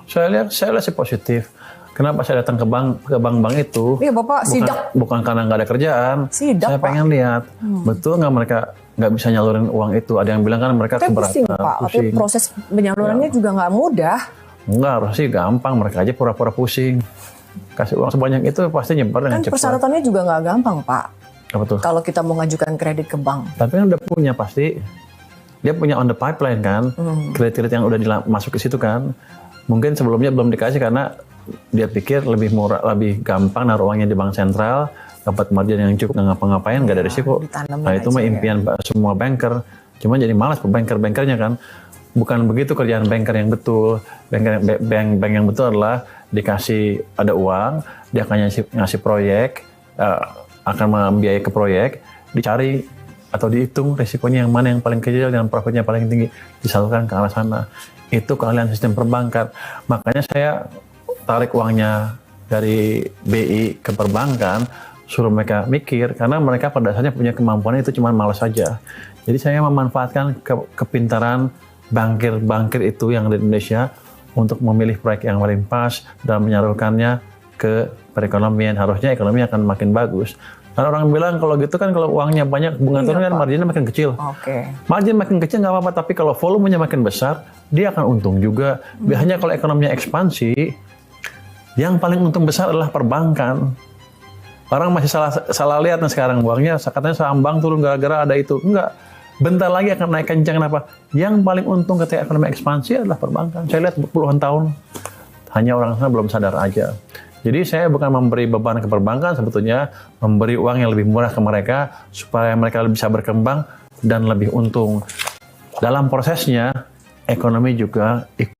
Saya lihat sih positif. Kenapa saya datang ke bank itu? Iya, Bapak sidak. Bukan karena nggak ada kerjaan. Sidak, saya pengen lihat, betul nggak mereka nggak bisa nyalurin uang itu. Ada yang bilang kan mereka keberatan. Pusing, Pak. Tapi proses penyalurannya juga nggak mudah. Enggak, harus sih gampang. Mereka aja pura-pura pusing. Kasih uang sebanyak itu pasti nyebar dengan cepat. Persyaratannya juga nggak gampang, Pak. Apa tuh? Kalau kita mau ngajukan kredit ke bank. Tapi kan udah punya pasti. Dia punya on the pipeline kan. Kredit yang udah masuk ke situ kan. Mungkin sebelumnya belum dikasih karena dia pikir lebih murah, lebih gampang naruh uangnya di bank sentral, dapat margin yang cukup, nggak ngapa-ngapain, nggak ada risiko. Nah itu mah impian semua banker. Cuma jadi malas bankernya kan. Bukan begitu kerjaan banker yang betul. Bank yang betul adalah dikasih ada uang, dia akan ngasih proyek, akan membiayai ke proyek, dicari atau dihitung risikonya yang mana yang paling kecil dan profitnya paling tinggi, disalurkan ke arah sana. Itu keahlian sistem perbankan. Makanya saya tarik uangnya dari BI ke perbankan, suruh mereka mikir, karena mereka pada dasarnya punya kemampuan itu, cuma malas saja. Jadi saya memanfaatkan kepintaran bankir itu yang di Indonesia untuk memilih proyek yang paling pas dan menyalurkannya ke perekonomian. Harusnya ekonomi akan makin bagus. Karena orang bilang kalau gitu kan, kalau uangnya banyak, bunga turun kan marginnya makin kecil. Margin makin kecil nggak apa-apa, tapi kalau volumenya makin besar, dia akan untung juga. Biasanya kalau ekonominya ekspansi, yang paling untung besar adalah perbankan. Orang masih salah lihat nih sekarang, uangnya katanya saham bank turun gara-gara ada itu. Enggak. Bentar lagi akan naik kencang. Kenapa? Yang paling untung ketika ekonomi ekspansi adalah perbankan. Saya lihat puluhan tahun, hanya orang sana belum sadar aja. Jadi saya bukan memberi beban ke perbankan, sebetulnya memberi uang yang lebih murah ke mereka supaya mereka bisa berkembang dan lebih untung. Dalam prosesnya, ekonomi juga ikut